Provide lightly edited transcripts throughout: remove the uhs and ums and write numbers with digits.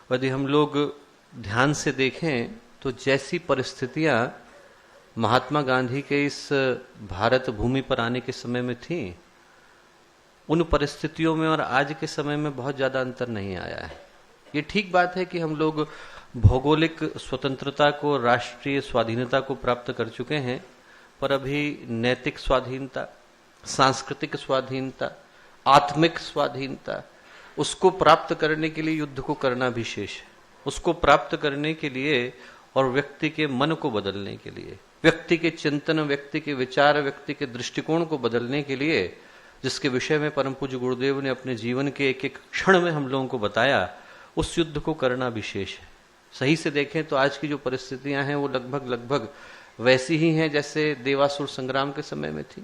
यदि हम लोग ध्यान से देखें तो जैसी परिस्थितियां महात्मा गांधी के इस भारत भूमि पर आने के समय में थी, उन परिस्थितियों में और आज के समय में बहुत ज्यादा अंतर नहीं आया है। ये ठीक बात है कि हम लोग भौगोलिक स्वतंत्रता को, राष्ट्रीय स्वाधीनता को प्राप्त कर चुके हैं, पर अभी नैतिक स्वाधीनता, सांस्कृतिक स्वाधीनता, आत्मिक स्वाधीनता, उसको प्राप्त करने के लिए युद्ध को करना भी शेष है। उसको प्राप्त करने के लिए और व्यक्ति के मन को बदलने के लिए, व्यक्ति के चिंतन, व्यक्ति के विचार, व्यक्ति के दृष्टिकोण को बदलने के लिए, जिसके विषय में परम पूज्य गुरुदेव ने अपने जीवन के एक एक क्षण में हम लोगों को बताया, उस युद्ध को करना विशेष है। सही से देखें तो आज की जो परिस्थितियां हैं वो लगभग वैसी ही हैं जैसे देवासुर संग्राम के समय में थी।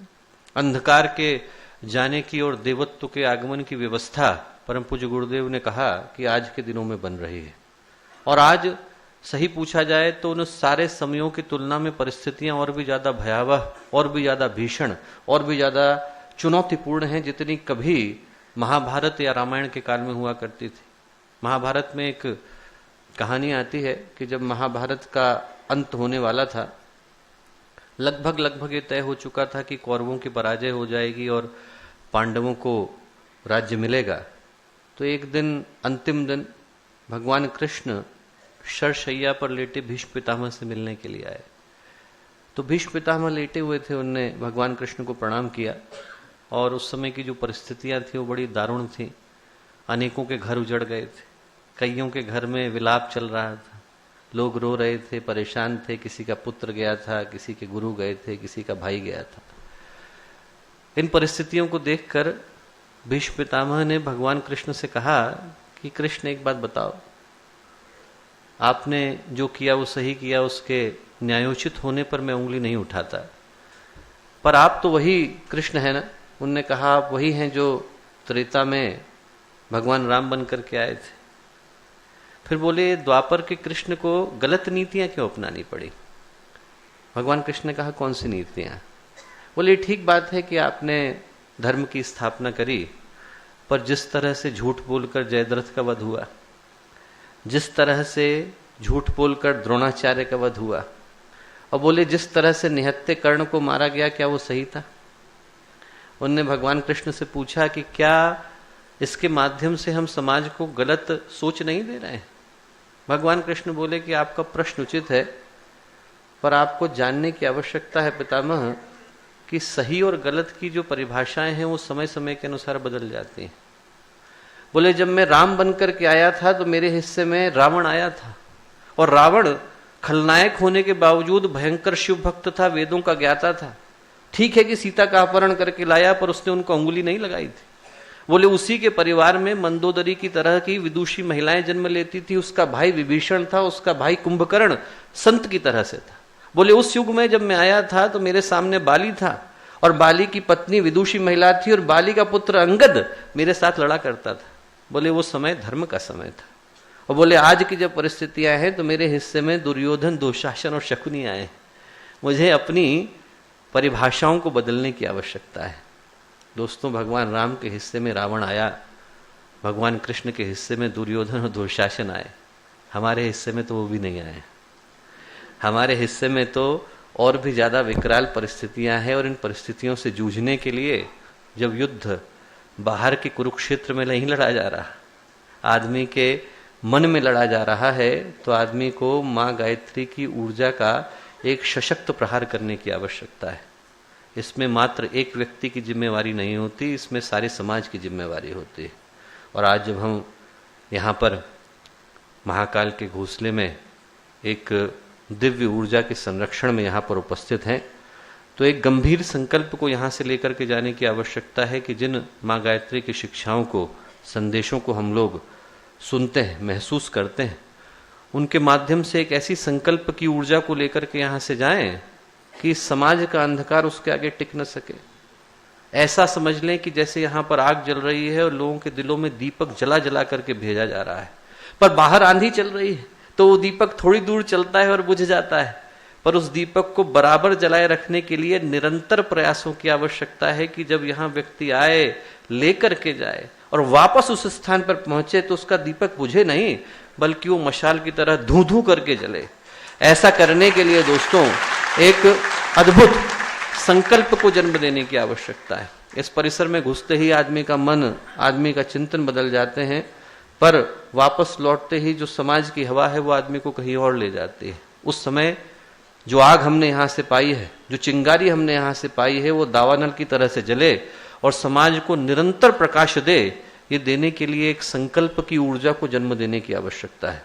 अंधकार के जाने की और देवत्व के आगमन की व्यवस्था परम पूज्य गुरुदेव ने कहा कि आज के दिनों में बन रही है। और आज सही पूछा जाए तो उन सारे समयों की तुलना में परिस्थितियां और भी ज्यादा भयावह, और भी ज्यादा भीषण, और भी ज्यादा चुनौतीपूर्ण हैं जितनी कभी महाभारत या रामायण के काल में हुआ करती थी। महाभारत में एक कहानी आती है कि जब महाभारत का अंत होने वाला था, लगभग ये तय हो चुका था कि कौरवों की पराजय हो जाएगी और पांडवों को राज्य मिलेगा, तो एक दिन, अंतिम दिन, भगवान कृष्ण शरशैया पर लेटे भीष्म पितामह से मिलने के लिए आए। तो भीष्म पितामह लेटे हुए थे, उनने भगवान कृष्ण को प्रणाम किया और उस समय की जो परिस्थितियां थी वो बड़ी दारुण थी। अनेकों के घर उजड़ गए थे, कईयों के घर में विलाप चल रहा था, लोग रो रहे थे, परेशान थे, किसी का पुत्र गया था, किसी के गुरु गए थे, किसी का भाई गया था। इन परिस्थितियों को देखकर भीष्म पितामह ने भगवान कृष्ण से कहा कि कृष्ण एक बात बताओ, आपने जो किया वो सही किया, उसके न्यायोचित होने पर मैं उंगली नहीं उठाता, पर आप तो वही कृष्ण है ना। उनने कहा आप वही हैं जो त्रेता में भगवान राम बन करके आए थे। फिर बोले द्वापर के कृष्ण को गलत नीतियां क्यों अपनानी पड़ी? भगवान कृष्ण ने कहा कौन सी नीतियां? बोले ठीक बात है कि आपने धर्म की स्थापना करी, पर जिस तरह से झूठ बोलकर जयद्रथ का वध हुआ, जिस तरह से झूठ बोलकर द्रोणाचार्य का वध हुआ, और बोले जिस तरह से निहत्थे कर्ण को मारा गया, क्या वो सही था? उनने भगवान कृष्ण से पूछा कि क्या इसके माध्यम से हम समाज को गलत सोच नहीं दे रहे हैं? भगवान कृष्ण बोले कि आपका प्रश्न उचित है, पर आपको जानने की आवश्यकता है पितामह कि सही और गलत की जो परिभाषाएं हैं वो समय समय के अनुसार बदल जाती हैं। बोले जब मैं राम बनकर के आया था तो मेरे हिस्से में रावण आया था, और रावण खलनायक होने के बावजूद भयंकर शिव भक्त था, वेदों का ज्ञाता था। ठीक है कि सीता का अपहरण करके लाया, पर उसने उनको अंगुली नहीं लगाई थी। बोले उसी के परिवार में मंदोदरी की तरह की विदुषी महिलाएं जन्म लेती थी, उसका भाई विभीषण था, उसका भाई कुंभकर्ण संत की तरह से था। बोले उस युग में जब मैं आया था तो मेरे सामने बाली था, और बाली की पत्नी विदुषी महिला थी, और बाली का पुत्र अंगद मेरे साथ लड़ा करता था। बोले वो समय धर्म का समय था। और बोले आज की जब परिस्थितियां हैं तो मेरे हिस्से में दुर्योधन, दुशासन और शकुनी आए। मुझे अपनी परिभाषाओं को बदलने की आवश्यकता है। दोस्तों, भगवान राम के हिस्से में रावण आया, भगवान कृष्ण के हिस्से में दुर्योधन और दुशासन आए, हमारे हिस्से में तो वो भी नहीं आए। हमारे हिस्से में तो और भी ज्यादा विकराल परिस्थितियां हैं, और इन परिस्थितियों से जूझने के लिए जब युद्ध बाहर के कुरुक्षेत्र में नहीं लड़ा जा रहा, आदमी के मन में लड़ा जा रहा है, तो आदमी को माँ गायत्री की ऊर्जा का एक सशक्त प्रहार करने की आवश्यकता है। इसमें मात्र एक व्यक्ति की जिम्मेवारी नहीं होती, इसमें सारे समाज की जिम्मेवारी होती है। और आज जब हम यहाँ पर महाकाल के घोंसले में एक दिव्य ऊर्जा के संरक्षण में यहाँ पर उपस्थित हैं, तो एक गंभीर संकल्प को यहाँ से लेकर के जाने की आवश्यकता है कि जिन माँ गायत्री की शिक्षाओं को, संदेशों को हम लोग सुनते हैं, महसूस करते हैं, उनके माध्यम से एक ऐसी संकल्प की ऊर्जा को लेकर के यहाँ से जाएं कि समाज का अंधकार उसके आगे टिक न सके। ऐसा समझ लें कि जैसे यहाँ पर आग जल रही है और लोगों के दिलों में दीपक जला जला करके भेजा जा रहा है, पर बाहर आंधी चल रही है तो वो दीपक थोड़ी दूर चलता है और बुझ जाता है, पर उस दीपक को बराबर जलाए रखने के लिए निरंतर प्रयासों की आवश्यकता है कि जब यहाँ व्यक्ति आए, लेकर के जाए और वापस उस स्थान पर पहुंचे तो उसका दीपक बुझे नहीं, बल्कि वो मशाल की तरह धू धू करके जले। ऐसा करने के लिए दोस्तों एक अद्भुत संकल्प को जन्म देने की आवश्यकता है। इस परिसर में घुसते ही आदमी का मन, आदमी का चिंतन बदल जाते हैं, पर वापस लौटते ही जो समाज की हवा है वो आदमी को कहीं और ले जाती है। उस समय जो आग हमने यहाँ से पाई है, जो चिंगारी हमने यहाँ से पाई है, वो दावानल की तरह से जले और समाज को निरंतर प्रकाश दे। ये देने के लिए एक संकल्प की ऊर्जा को जन्म देने की आवश्यकता है।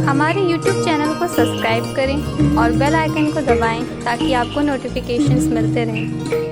हमारे YouTube चैनल को सब्सक्राइब करें और बेल आइकन को दबाएं ताकि आपको नोटिफिकेशंस मिलते रहें।